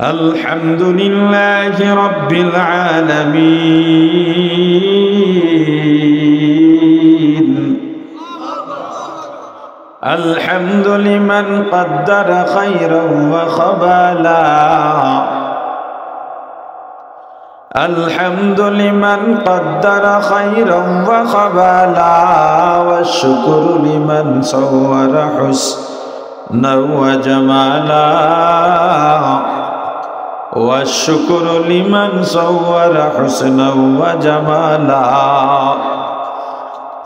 الحمد لله رب العالمين. الحمد لمن قدر خيرا وخبالا. الحمد لمن قدر خيرا وخبالا. والشكر لمن صور حسنا وجمالا. والشكر لمن صور حسنا وجمالا.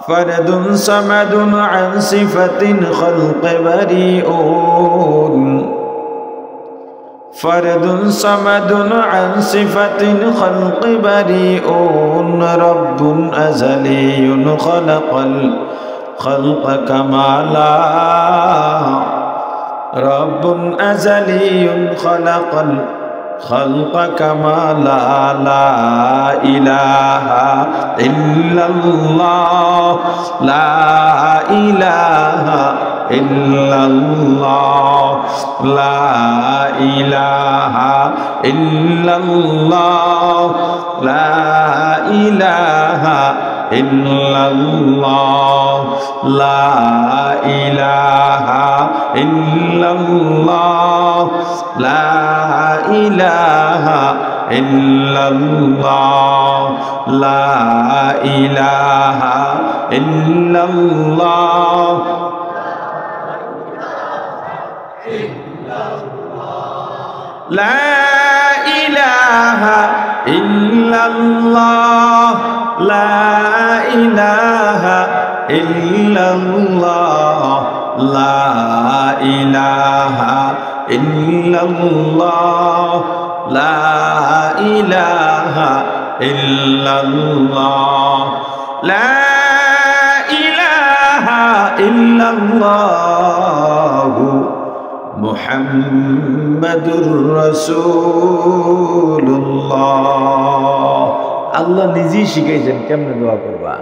فرد صمد عن صفة خلق بريء. فرد صمد عن صفة خلق بريء. رب أزلي خلق الخلق كمالا. رب أزلي خلق الخلق كمالا. لا إله إلا الله. لا إله إلا الله. لا إله إلا الله. لا إله إلا الله. لا إله إلا الله. لا إله إلا الله. لا إله إلا الله. لا إله إلا الله. لا إله إلا الله. لا إله إلا الله. لا إله إلا الله. لا إله إلا الله মুহাম্মাদুর রাসূলুল্লাহ। আল্লাহ নিজেই শিখাইছেন কেমনে দোয়া করবা।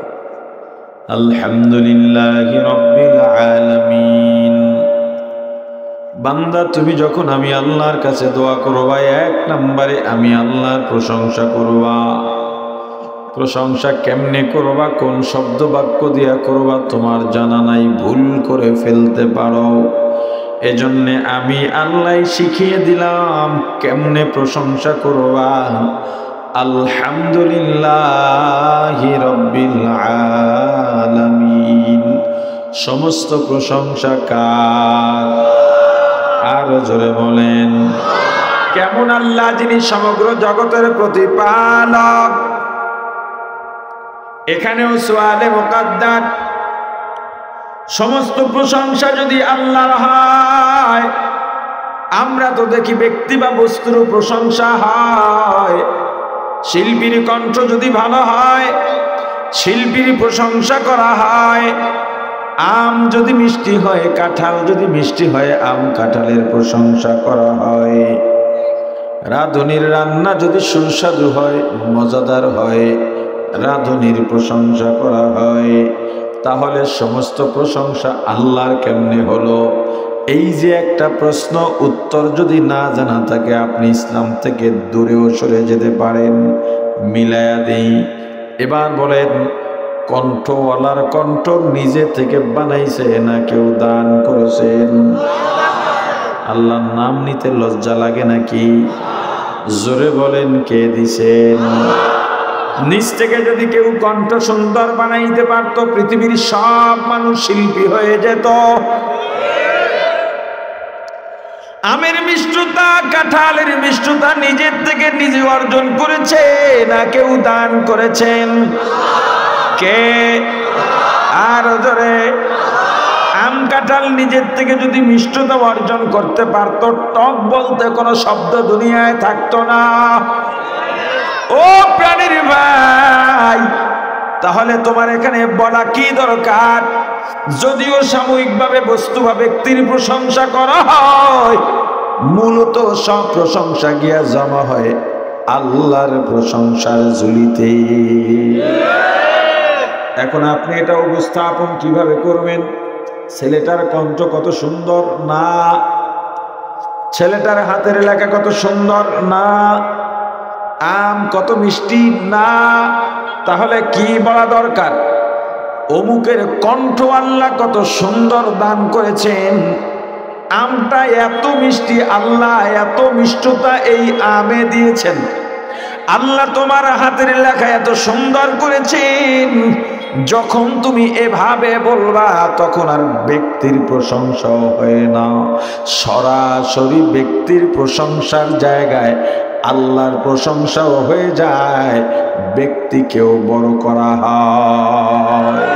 আলহামদুলিল্লাহি রাব্বিল আলামিন। বান্দা তুমি যখন আমি আল্লাহর কাছে দোয়া করবা, এক নম্বরে আমি আল্লাহর প্রশংসা করবা। প্রশংসা কেমনে করবা, কোন শব্দ বাক্য দিয়া করবা তোমার জানা নাই, ভুল করে ফেলতে পারো। এজন্যে আমি আল্লাহ শিখিয়ে দিলাম কেমনে প্রশংসা করবা। আলহামদুলিল্লাহি রাব্বিল আলামিন। সমস্ত প্রশংসা কার? আর জোরে বলেন কেমন আল্লাহ, যিনি সমগ্র জগতের প্রতিপালক। এখানেও সুআলে মুকাদ্দার। সমস্ত প্রশংসা যদি আল্লাহর হয়, আমরা তো দেখি ব্যক্তি বা বস্তুর প্রশংসা হয়। শিল্পীর কণ্ঠ যদি ভালো হয়, শিল্পীর প্রশংসা করা হয়। আম যদি মিষ্টি হয়, কাঁঠাল যদি মিষ্টি হয়, আম কাঁঠালের প্রশংসা করা হয়। রাঁধুনির রান্না যদি সুস্বাদু হয়, মজাদার হয়, রাঁধুনির প্রশংসা করা হয়। তাহলে সমস্ত প্রশংসা আল্লাহর কেমনে হলো? এই যে একটা প্রশ্ন, উত্তর যদি না জানা থাকে আপনি ইসলাম থেকে দূরেও সরে যেতে পারেন। মিলায়া দেই। এবার বলেন, কণ্ঠওয়ালার কণ্ঠ নিজে থেকে বানাইছে না কেউ দান করেছেন? আল্লাহর নাম নিতে লজ্জা লাগে নাকি? জোরে বলেন কে দিছেন? নিজ থেকে যদি কেউ কণ্ঠ সুন্দর বানাইতে পারতো, পৃথিবীর সব মানুষ শিল্পী হয়ে যেত। আমের মিষ্টতা, কাঁঠালের মিষ্টতা নিজের থেকে নিজে অর্জন করেছে না কেউ দান করেছেন? কে? আর জোরে। আম কাঁঠাল নিজের থেকে যদি মিষ্টতা অর্জন করতে পারতো, টক বলতে কোনো শব্দ দুনিয়ায় থাকতো না। ও প্রাণীর ভাই, তাহলে তোমার এখানে বলা কি দরকার? যদিও সাময়িকভাবে বস্তু বা ব্যক্তির প্রশংসা করা হয়, মূলত সব প্রশংসা গিয়া জমা হয় আল্লাহর প্রশংসার ঝুলিতে। এখন আপনি এটা উপস্থাপন কিভাবে করবেন? ছেলেটার কণ্ঠ কত সুন্দর না, ছেলেটার হাতের লেখা কত সুন্দর না, আম কত মিষ্টি না, তাহলে কি বলা দরকার? অমুকের কণ্ঠ আল্লাহ কত সুন্দর দান করেছেন, আমটা এত মিষ্টি, আল্লাহ এত মিষ্টতা এই আমে দিয়েছেন, আল্লাহ তোমার হাতের লেখা এত সুন্দর করেছেন। যখন তুমি এভাবে বলবা তখন আর ব্যক্তির প্রশংসা হয় না, সরাসরি ব্যক্তির প্রশংসার জায়গায় আল্লাহর প্রশংসাও হয়ে যায়, ব্যক্তিকেও বড় করা হয়।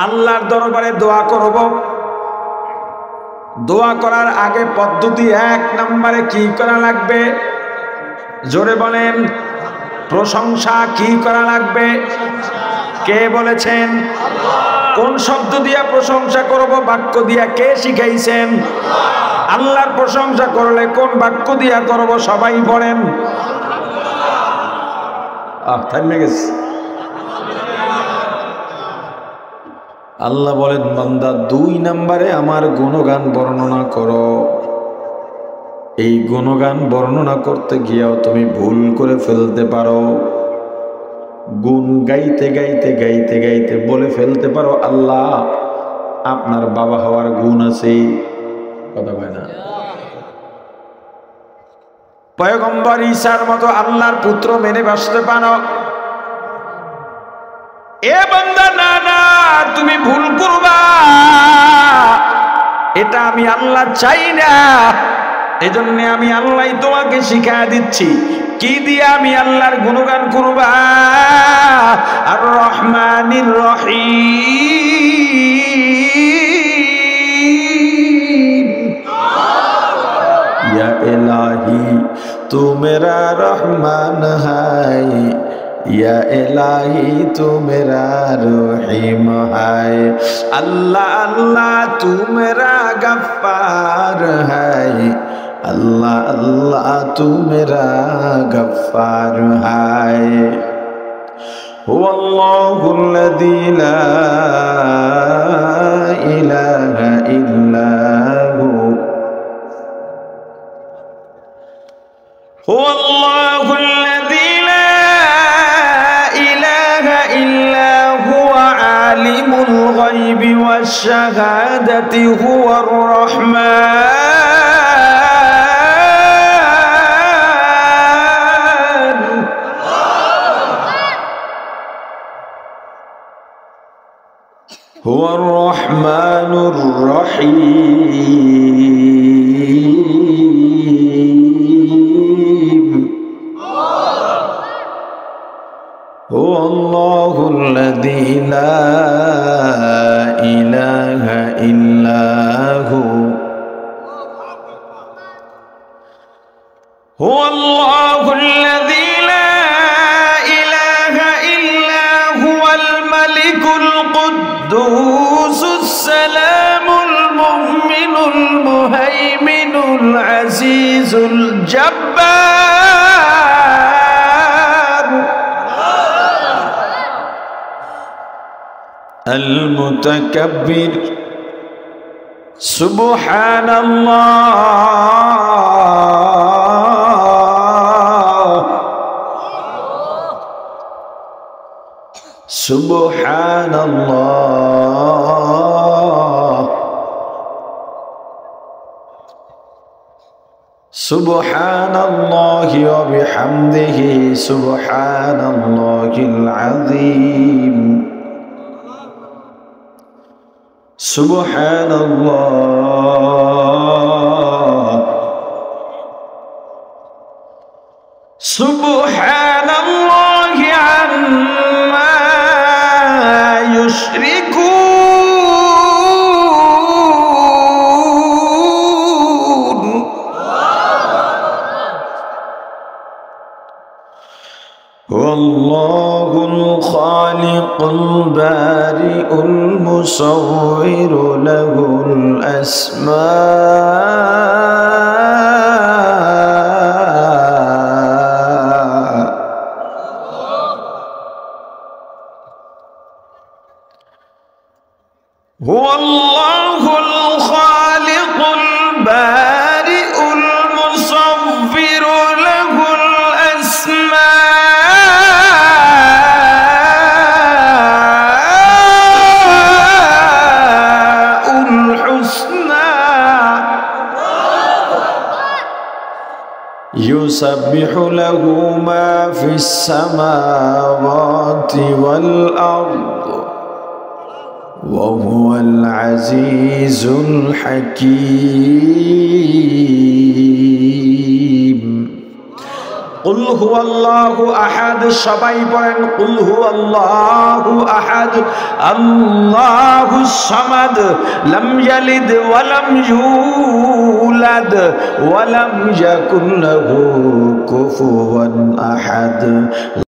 আল্লাহর দরবারে দোয়া করব, দোয়া করার আগে পদ্ধতি 1 নম্বরে কি করা লাগবে? জোরে বলেন, প্রশংসা কি করা লাগবে? কে বলেছেন? কোন শব্দ দিয়া প্রশংসা করব? বাক্য দিয়া। কে শিখাইছেন? আল্লাহর প্রশংসা করলে কোন বাক্য দিয়া করব? সবাই বলেন। থামে গেছে। আল্লাহ বলেন, বান্দা 2 নম্বরে আমার গুণগান বর্ণনা করো। এই গুণগান বর্ণনা করতে গিয়েও তুমি ভুল করে ফেলতে পারো। গুণ গাইতে গাইতে গাইতে গাইতে বলে ফেলতে পারো, আল্লাহ আপনার বাবা হওয়ার গুণ আছে। কথা কয় না? পয়গম্বর ঈসার মতো আল্লাহর পুত্র মেনে বাঁচতে পারো। এ বান্দা, না না, তুমি ভুল করবা, এটা আমি আল্লাহ চাই না। এজন্য আমি আল্লাহ তোমাকে শিখায় দিচ্ছি কি দিয়ে আমি আল্লাহর গুণগান করবা। আর রহমানির রহিম, ইয়া ইলাহি তু মেরা রহমান হায়, या इलाही तू मेरा रहीम है। अल्लाह अल्लाह तू मेरा गफ्फार है, अल्लाह अल्लाह तू मेरा गफ्फार है। हुवल्लाहुल्लज़ी ला इलाहा इल्ला हु, हुवल्लाहुल्लज़ी الغيب والشهادة هو الرحمن، هو الرحمن الرحيم، هو الله الذي لا إله إلا هو، هو الله الذي لا إله إلا هو الملك القدوس السلام المؤمن المهيمن العزيز الجبار المتكبر، سبحان الله، سبحان الله، سبحان الله وبحمده، سبحان الله العظيم، سبحان الله، سبحان الله عما يشركون، هو الله الخالق البارئ المصور له الأسماء، هو الله الخالق البارئ يسبح له ما في السماوات والأرض وهو العزيز الحكيم قل هو الله أحد সবাই বলেন قل هو الله أحد الله الصمد لم يلد ولم يولد ولم يكن له كفوا أحد